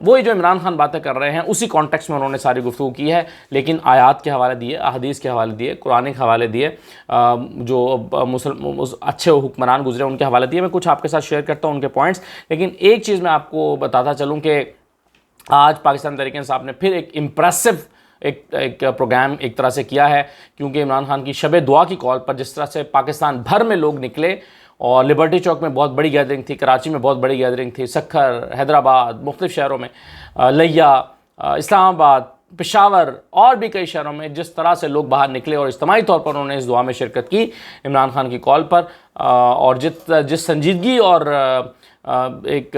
وہی جو عمران خان باتیں کر رہے ہیں اسی کانٹیکس میں انہوں نے ساری گفتگو کی ہے، لیکن آیات کے حوالے دیے، احادیث کے حوالے دیے، قرآن کے حوالے دیے، جو اچھے حکمران گزرے ان کے حوالے دیے۔ میں کچھ آپ کے ساتھ شیئر کرتا ہوں ان کے پوائنٹس، لیکن ایک چیز میں آپ کو بتاتا چلوں کہ آج پاکستان تحریک انصاف نے پھر ایک امپریسو ایک پروگرام ایک طرح سے کیا ہے، کیونکہ عمران خان کی شب دعا کی کال پر جس طرح سے پاکستان بھر میں لوگ نکلے اور لبرٹی چوک میں بہت بڑی گیدرنگ تھی، کراچی میں بہت بڑی گیدرنگ تھی، سکھر، حیدرآباد، مختلف شہروں میں، لیا، اسلام آباد، پشاور اور بھی کئی شہروں میں جس طرح سے لوگ باہر نکلے اور اجتماعی طور پر انہوں نے اس دعا میں شرکت کی عمران خان کی کال پر، اور جس سنجیدگی اور ایک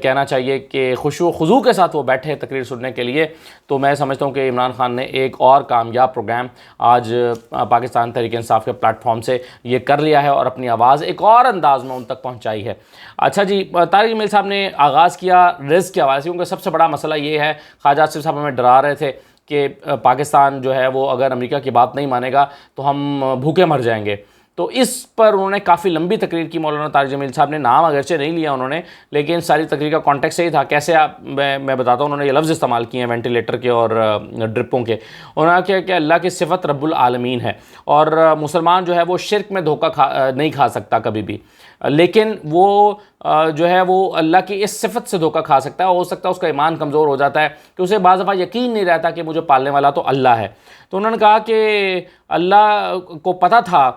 کہنا چاہیے کہ خشوع و خضوع کے ساتھ وہ بیٹھے تقریر سننے کے لیے، تو میں سمجھتا ہوں کہ عمران خان نے ایک اور کامیاب پروگرام آج پاکستان تحریک انصاف کے پلیٹ فارم سے یہ کر لیا ہے اور اپنی آواز ایک اور انداز میں ان تک پہنچائی ہے۔ اچھا جی، طارق جمیل صاحب نے آغاز کیا رزق کے حوالے سے، کیونکہ سب سے بڑا مسئلہ یہ ہے، خواجہ آصف صاحب ہمیں ڈرا رہے تھے کہ پاکستان جو ہے وہ اگر امریکہ کی بات نہیں مانے گا تو ہم بھوکے مر جائیں گے، تو اس پر انہوں نے کافی لمبی تقریر کی۔ مولانا طارق جمیل صاحب نے نام اگرچہ نہیں لیا انہوں نے، لیکن ساری تقریر کا کانٹیکس یہی تھا۔ کیسے میں بتاتا ہوں، انہوں نے یہ لفظ استعمال کیے ہیں وینٹیلیٹر کے اور ڈرپوں کے۔ انہوں نے کہا کہ اللہ کی صفت رب العالمین ہے، اور مسلمان جو ہے وہ شرک میں دھوکہ نہیں کھا سکتا کبھی بھی، لیکن وہ جو ہے وہ اللہ کی اس صفت سے دھوکہ کھا سکتا ہے، ہو سکتا ہے اس کا ایمان کمزور ہو جاتا ہے کہ اسے بعض دفعہ یقین نہیں رہتا کہ مجھے پالنے والا تو اللہ ہے۔ تو انہوں نے کہا کہ اللہ کو پتہ تھا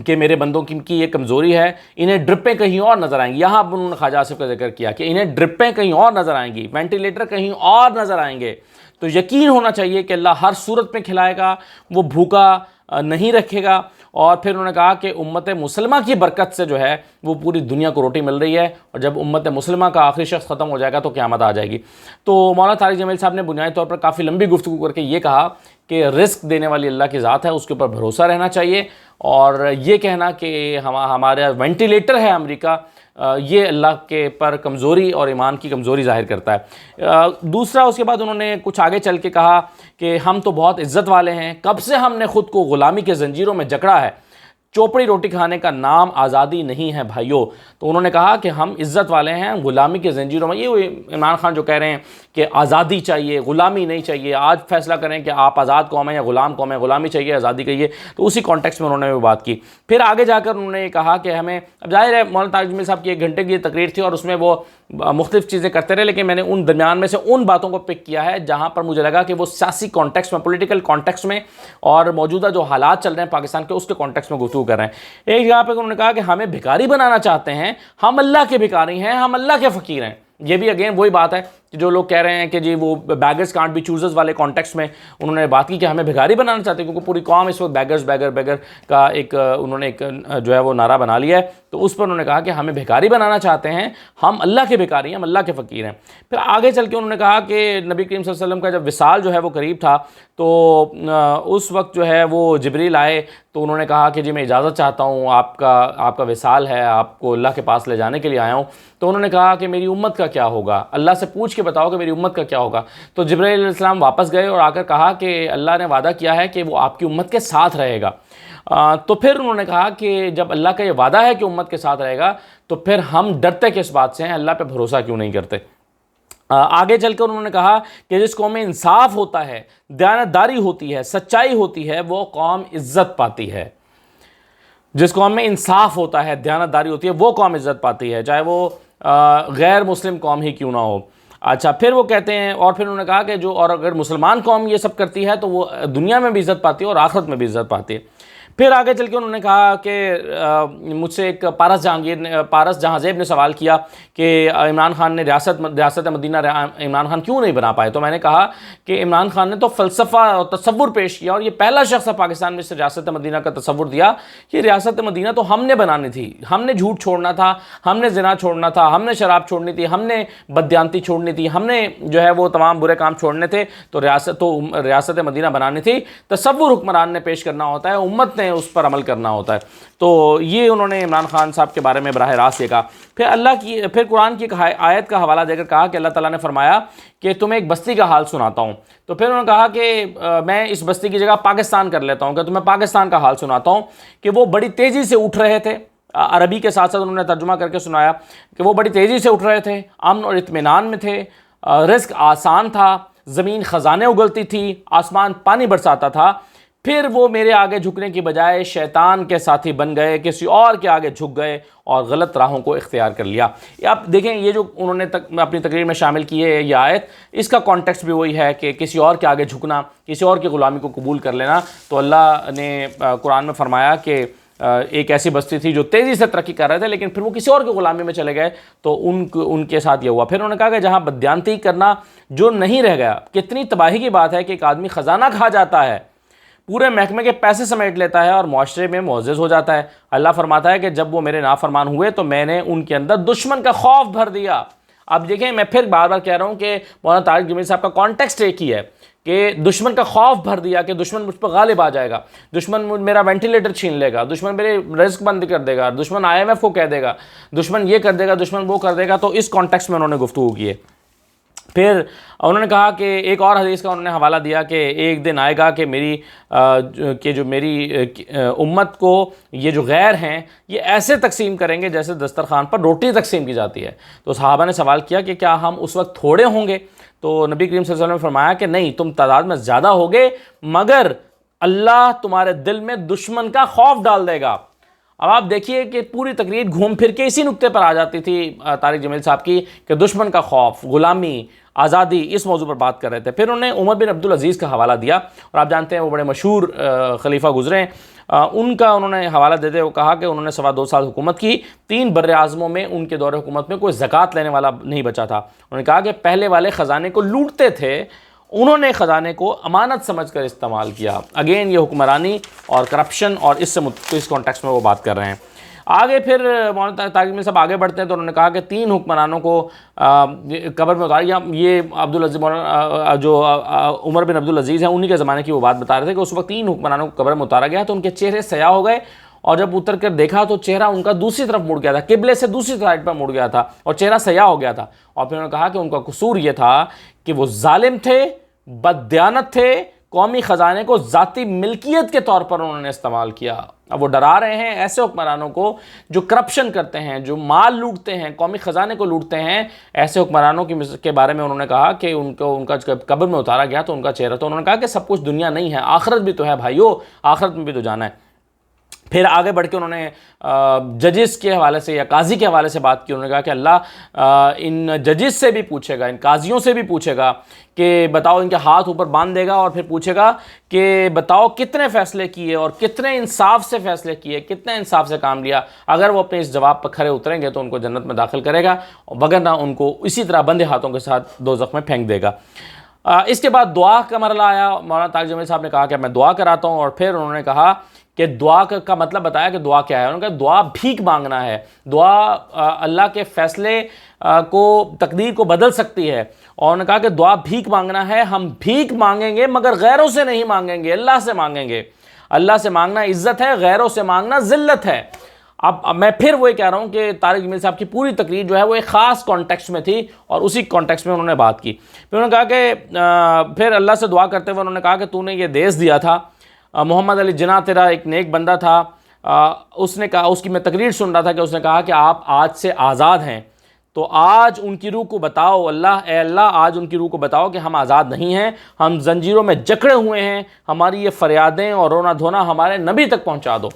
کہ میرے بندوں کی یہ کمزوری ہے، انہیں ڈرپیں کہیں اور نظر آئیں گی۔ یہاں انہوں نے خواجہ آصف کا ذکر کیا کہ انہیں ڈرپیں کہیں اور نظر آئیں گی، وینٹیلیٹر کہیں اور نظر آئیں گے، تو یقین ہونا چاہیے کہ اللہ ہر صورت میں کھلائے گا، وہ بھوکا نہیں رکھے گا۔ اور پھر انہوں نے کہا کہ امت مسلمہ کی برکت سے جو ہے وہ پوری دنیا کو روٹی مل رہی ہے، اور جب امت مسلمہ کا آخری شخص ختم ہو جائے گا تو قیامت آ جائے گی۔ تو مولانا طارق جمیل صاحب نے بنیادی طور پر کافی لمبی گفتگو کر کے یہ کہا کہ رزق دینے والی اللہ کی ذات ہے، اس کے اوپر بھروسہ رہنا چاہیے، اور یہ کہنا کہ ہمارا وینٹیلیٹر ہے امریکہ، یہ اللہ کے پر کمزوری اور ایمان کی کمزوری ظاہر کرتا ہے۔ دوسرا، اس کے بعد انہوں نے کچھ آگے چل کے کہا کہ ہم تو بہت عزت والے ہیں، کب سے ہم نے خود کو غلامی کے زنجیروں میں جکڑا ہے، چوپڑی روٹی کھانے کا نام آزادی نہیں ہے بھائیوں۔ تو انہوں نے کہا کہ ہم عزت والے ہیں، غلامی کے زنجیروں میں، یہ عمران خان جو کہہ رہے ہیں کہ آزادی چاہیے، غلامی نہیں چاہیے، آج فیصلہ کریں کہ آپ آزاد قوم ہیں یا غلام قوم ہیں، غلامی چاہیے آزادی کہیے، تو اسی کانٹیکس میں انہوں نے وہ بات کی۔ پھر آگے جا کر انہوں نے یہ کہا کہ ہمیں، اب ظاہر ہے مولانا طارق جمیل صاحب کی 1 گھنٹے کی تقریر تھی اور اس میں وہ مختلف چیزیں کرتے رہے، لیکن میں نے ان درمیان میں سے ان باتوں کو پک کیا ہے جہاں پر مجھے لگا کہ وہ سیاسی کانٹیکس میں، پولیٹیکل کانٹیکس میں، اور موجودہ جو حالات چل رہے ہیں پاکستان کے، اس کے کانٹیکس میں گفتگو کر رہے ہیں۔ ایک جگہ پہ انہوں نے کہا کہ ہمیں بھکاری بنانا چاہتے ہیں، ہم اللہ کے بھکاری ہیں، ہم اللہ کے فقیر ہیں۔ یہ بھی اگین وہی بات ہے کہ جو لوگ کہہ رہے ہیں کہ جی وہ بیگرز کانٹ بی چوزرز والے کانٹیکس میں انہوں نے بات کی کہ ہمیں بھکاری بنانا چاہتے ہیں، کیونکہ پوری قوم اس وقت بیگر کا ایک انہوں نے ایک جو ہے وہ نعرہ بنا لیا ہے، تو اس پر انہوں نے کہا کہ ہمیں بھکاری بنانا چاہتے ہیں، ہم اللہ کے بھکاری ہیں، ہم اللہ کے فقیر ہیں۔ پھر آگے چل کے انہوں نے کہا کہ نبی کریم صلی اللہ علیہ وسلم کا جب وصال جو ہے وہ قریب تھا، تو اس وقت جو ہے وہ جبریل آئے، تو انہوں نے کہا کہ جی میں اجازت چاہتا ہوں، آپ کا وصال ہے، آپ کو اللہ کے پاس لے جانے کے لیے آیا ہوں۔ تو انہوں نے کہا کہ میری امت کا کیا ہوگا، اللہ سے پوچھ کے بتاؤ کہ میری امت کا کیا ہوگا۔ تو جبرائیل علیہ السلام واپس گئے اور آ کر کہا کہ اللہ نے وعدہ کیا ہے کہ وہ آپ کی امت کے ساتھ رہے گا۔ تو پھر انہوں نے کہا کہ جب اللہ کا یہ وعدہ ہے کہ امت کے ساتھ رہے گا، تو پھر ہم ڈرتے کس بات سے ہیں، اللہ پہ بھروسہ کیوں نہیں کرتے۔ آگے چل کر انہوں نے کہا کہ جس قوم میں انصاف ہوتا ہے، دیانتداری ہوتی ہے، سچائی ہوتی ہے، وہ قوم عزت پاتی ہے۔ جس قوم میں انصاف ہوتا ہے، دیانتداری ہوتی ہے، وہ قوم عزت پاتی ہے، چاہے وہ غیر مسلم قوم ہی کیوں نہ ہو۔ اچھا، پھر وہ کہتے ہیں، اور پھر انہوں نے کہا کہ اور اگر مسلمان قوم یہ سب کرتی ہے تو وہ دنیا میں بھی عزت پاتی ہے اور آخرت میں بھی عزت پاتی ہے۔ پھر آگے چل کے انہوں نے کہا کہ مجھ سے ایک پارس جہانزیب نے سوال کیا کہ عمران خان نے ریاست مدینہ عمران خان کیوں نہیں بنا پائے، تو میں نے کہا کہ عمران خان نے تو فلسفہ اور تصور پیش کیا، اور یہ پہلا شخص ہے پاکستان میں سے ریاست مدینہ کا تصور دیا کہ ریاست مدینہ تو ہم نے بنانی تھی، ہم نے جھوٹ چھوڑنا تھا، ہم نے زنا چھوڑنا تھا، ہم نے شراب چھوڑنی تھی، ہم نے بددیانتی چھوڑنی تھی، ہم نے جو ہے وہ تمام برے کام چھوڑنے تھے، تو ریاست مدینہ بنانی تھی۔ تصور حکمران نے پیش کرنا ہوتا ہے، امت نے اس پر عمل کرنا ہوتا ہے۔ تو یہ انہوں نے عمران خان صاحب کے بارے میں براہ راست یہ کہا۔ پھر قرآن کی آیت کا حوالہ دے کر کہا کہ اللہ تعالیٰ نے فرمایا کہ تمہیں ایک بستی کا حال سناتا ہوں۔ تو پھر انہوں نے کہا کہ میں اس بستی کی جگہ پاکستان کر لیتا ہوں، کہ تمہیں پاکستان کا حال سناتا ہوں کہ وہ بڑی تیزی سے اٹھ رہے تھے، عربی کے ساتھ ساتھ انہوں نے ترجمہ کر کے سنایا کہ وہ بڑی تیزی سے اٹھ رہے تھے، امن اور اطمینان میں تھے، رزق آسان تھا، زمین خزانے اگلتی تھی، آسمان پانی برساتا تھا، پھر وہ میرے آگے جھکنے کی بجائے شیطان کے ساتھی بن گئے، کسی اور کے آگے جھک گئے اور غلط راہوں کو اختیار کر لیا۔ آپ دیکھیں یہ جو انہوں نے اپنی تقریر میں شامل کی ہے یہ آیت، اس کا کانٹیکسٹ بھی وہی ہے کہ کسی اور کے آگے جھکنا، کسی اور کی غلامی کو قبول کر لینا۔ تو اللہ نے قرآن میں فرمایا کہ ایک ایسی بستی تھی جو تیزی سے ترقی کر رہے تھے لیکن پھر وہ کسی اور کی غلامی میں چلے گئے، تو ان کے ساتھ یہ ہوا۔ پھر انہوں نے کہا کہ جہاں بددیانتی کرنا جو نہیں رہ گیا، کتنی تباہی کی بات ہے کہ ایک آدمی خزانہ کھا جاتا ہے، پورے محکمے کے پیسے سمیٹ لیتا ہے اور معاشرے میں معزز ہو جاتا ہے۔ اللہ فرماتا ہے کہ جب وہ میرے نافرمان ہوئے تو میں نے ان کے اندر دشمن کا خوف بھر دیا۔ اب دیکھیں میں پھر بار بار کہہ رہا ہوں کہ مولانا طارق جمیل صاحب کا کانٹیکسٹ ایک ہی ہے کہ دشمن کا خوف بھر دیا کہ دشمن مجھ پر غالب آ جائے گا، دشمن میرا وینٹیلیٹر چھین لے گا، دشمن میرے رزق بند کر دے گا، دشمن IMF کو کہہ دے گا، دشمن یہ کر دے گا، دشمن وہ کر دے گا۔ تو اس کانٹیکسٹ میں انہوں نے گفتگو کی ہے۔ پھر انہوں نے کہا کہ ایک اور حدیث کا انہوں نے حوالہ دیا کہ ایک دن آئے گا کہ میری امت کو یہ جو غیر ہیں یہ ایسے تقسیم کریں گے جیسے دسترخوان پر روٹی تقسیم کی جاتی ہے۔ تو صحابہ نے سوال کیا کہ کیا ہم اس وقت تھوڑے ہوں گے؟ تو نبی کریم صلی اللہ علیہ وسلم نے فرمایا کہ نہیں، تم تعداد میں زیادہ ہوگے مگر اللہ تمہارے دل میں دشمن کا خوف ڈال دے گا۔ اب آپ دیکھیے کہ پوری تقریر گھوم پھر کے اسی نقطے پر آ جاتی تھی طارق جمیل صاحب کی کہ دشمن کا خوف، غلامی، آزادی، اس موضوع پر بات کر رہے تھے۔ پھر انہوں نے عمر بن عبدالعزیز کا حوالہ دیا، اور آپ جانتے ہیں وہ بڑے مشہور خلیفہ گزرے ہیں۔ ان کا انہوں نے حوالہ دیتے ہوئے کہا کہ انہوں نے 2.25 سال حکومت کی، 3 بر اعظموں میں ان کے دور حکومت میں کوئی زکوٰۃ لینے والا نہیں بچا تھا۔ انہوں نے کہا کہ پہلے والے خزانے کو لوٹتے تھے، انہوں نے خزانے کو امانت سمجھ کر استعمال کیا۔ اگین یہ حکمرانی اور کرپشن اور اس کانٹیکسٹ میں وہ بات کر رہے ہیں۔ آگے پھر مولانا طارق جمیل صاحب آگے بڑھتے ہیں تو انہوں نے کہا کہ 3 حکمرانوں کو قبر میں اتارا۔ یہ جو عمر بن عبدالعزیز ہیں انہی کے زمانے کی وہ بات بتا رہے تھے کہ اس وقت 3 حکمرانوں کو قبر میں اتارا گیا تو ان کے چہرے سیاہ ہو گئے، اور جب اتر کر دیکھا تو چہرہ ان کا دوسری طرف مڑ گیا تھا، قبلے سے دوسری سائڈ پر مڑ گیا تھا اور چہرہ سیاہ ہو گیا تھا۔ اور پھر انہوں نے کہا کہ ان کا قصور یہ تھا کہ وہ ظالم تھے، بددیانت تھے، قومی خزانے کو ذاتی ملکیت کے طور پر انہوں نے استعمال کیا۔ اب وہ ڈرا رہے ہیں ایسے حکمرانوں کو جو کرپشن کرتے ہیں، جو مال لوٹتے ہیں، قومی خزانے کو لوٹتے ہیں، ایسے حکمرانوں کے بارے میں انہوں نے کہا کہ ان کا قبر میں اتارا گیا تو ان کا چہرہ، تو انہوں نے کہا کہ سب کچھ دنیا نہیں ہے، آخرت بھی تو ہے بھائیو، آخرت میں بھی تو جانا ہے۔ پھر آگے بڑھ کے انہوں نے ججز کے حوالے سے یا قاضی کے حوالے سے بات کی۔ انہوں نے کہا کہ اللہ ان ججز سے بھی پوچھے گا، ان قاضیوں سے بھی پوچھے گا کہ بتاؤ، ان کے ہاتھ اوپر باندھ دے گا اور پھر پوچھے گا کہ بتاؤ کتنے فیصلے کیے اور کتنے انصاف سے فیصلے کیے، کتنے انصاف سے کام لیا۔ اگر وہ اپنے اس جواب پر کھرے اتریں گے تو ان کو جنت میں داخل کرے گا، وگرنہ ان کو اسی طرح بندے ہاتھوں کے ساتھ دوزخ میں پھینک دے گا۔ اس کے بعد دعا کا مرحلہ آیا۔ مولانا طارق جمیل صاحب نے کہا کہ میں دعا کراتا ہوں، اور پھر انہوں نے کہا کہ دعا کا مطلب بتایا کہ دعا کیا ہے۔ انہوں نے کہا دعا بھیک مانگنا ہے، دعا اللہ کے فیصلے کو، تقدیر کو بدل سکتی ہے۔ اور انہوں نے کہا کہ دعا بھیک مانگنا ہے، ہم بھیک مانگیں گے مگر غیروں سے نہیں مانگیں گے، اللہ سے مانگیں گے۔ اللہ سے مانگنا عزت ہے، غیروں سے مانگنا ذلت ہے۔ اب میں پھر وہی کہہ رہا ہوں کہ طارق جمیل صاحب کی پوری تقریر جو ہے وہ ایک خاص کانٹیکسٹ میں تھی اور اسی کانٹیکسٹ میں انہوں نے بات کی۔ پھر انہوں نے کہا کہ پھر اللہ سے دعا کرتے ہوئے انہوں نے کہا کہ تو نے یہ دیس دیا تھا، محمد علی جناح تیرا ایک نیک بندہ تھا، اس نے کہا، اس کی میں تقریر سن رہا تھا کہ اس نے کہا کہ آپ آج سے آزاد ہیں، تو آج ان کی روح کو بتاؤ اللہ، اے اللہ آج ان کی روح کو بتاؤ کہ ہم آزاد نہیں ہیں، ہم زنجیروں میں جکڑے ہوئے ہیں، ہماری یہ فریادیں اور رونا دھونا ہمارے نبی تک پہنچا دو۔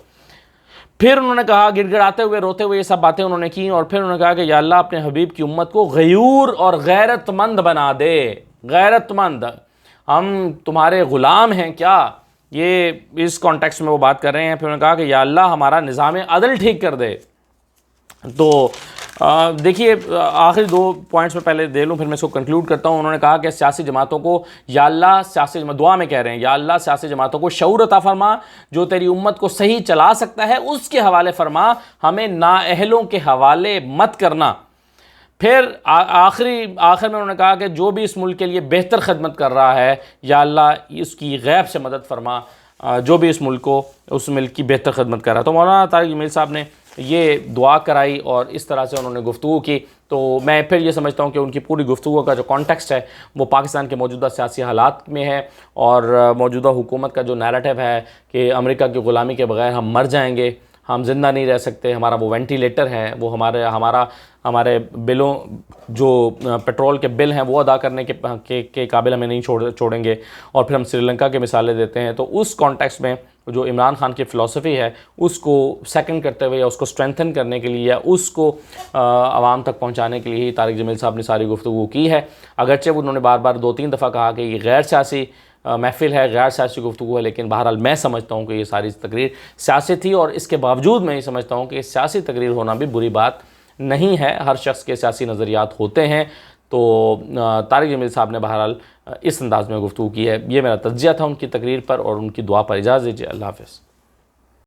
پھر انہوں نے کہا، گڑ گڑاتے ہوئے روتے ہوئے یہ سب باتیں انہوں نے کی، اور پھر انہوں نے کہا کہ یا اللہ اپنے حبیب کی امت کو غیور اور غیرت مند بنا دے، غیرت مند، ہم تمہارے غلام ہیں کیا؟ یہ اس کانٹیکسٹ میں وہ بات کر رہے ہیں۔ پھر انہوں نے کہا کہ یا اللہ ہمارا نظام عدل ٹھیک کر دے۔ تو دیکھیے آخری 2 پوائنٹس میں پہلے دے لوں پھر میں اس کو کنکلوڈ کرتا ہوں۔ انہوں نے کہا کہ سیاسی جماعتوں کو یا اللہ دعا میں کہہ رہے ہیں یا اللہ سیاسی جماعتوں کو شعور عطا فرما، جو تیری امت کو صحیح چلا سکتا ہے اس کے حوالے فرما، ہمیں نااہلوں کے حوالے مت کرنا۔ پھر آخر میں انہوں نے کہا کہ جو بھی اس ملک کے لیے بہتر خدمت کر رہا ہے یا اللہ اس کی غیب سے مدد فرما، جو بھی اس ملک کی بہتر خدمت کر رہا ہے۔ تو مولانا طارق جمیل صاحب نے یہ دعا کرائی اور اس طرح سے انہوں نے گفتگو کی۔ تو میں پھر یہ سمجھتا ہوں کہ ان کی پوری گفتگو کا جو کانٹیکسٹ ہے وہ پاکستان کے موجودہ سیاسی حالات میں ہے، اور موجودہ حکومت کا جو نیریٹو ہے کہ امریکہ کی غلامی کے بغیر ہم مر جائیں گے، ہم زندہ نہیں رہ سکتے، ہمارا وہ وینٹیلیٹر ہے، وہ ہمارے بلوں جو پیٹرول کے بل ہیں وہ ادا کرنے کے قابل ہمیں نہیں چھوڑیں گے، اور پھر ہم سری لنکا کے مثالیں دیتے ہیں۔ تو اس کانٹیکسٹ میں جو عمران خان کی فلسفی ہے اس کو سیکنڈ کرتے ہوئے یا اس کو اسٹرینتھن کرنے کے لیے یا اس کو عوام تک پہنچانے کے لیے ہی طارق جمیل صاحب نے ساری گفتگو کی ہے، اگرچہ انہوں نے بار بار 2-3 دفعہ کہا کہ یہ غیر سیاسی محفل ہے، غیر سیاسی گفتگو ہے، لیکن بہرحال میں سمجھتا ہوں کہ یہ ساری تقریر سیاسی تھی، اور اس کے باوجود میں یہ سمجھتا ہوں کہ سیاسی تقریر ہونا بھی بری بات نہیں ہے، ہر شخص کے سیاسی نظریات ہوتے ہیں۔ تو طارق جمیل صاحب نے بہرحال اس انداز میں گفتگو کی ہے۔ یہ میرا تجزیہ تھا ان کی تقریر پر اور ان کی دعا پر۔ اجازت دیجیے، اللہ حافظ۔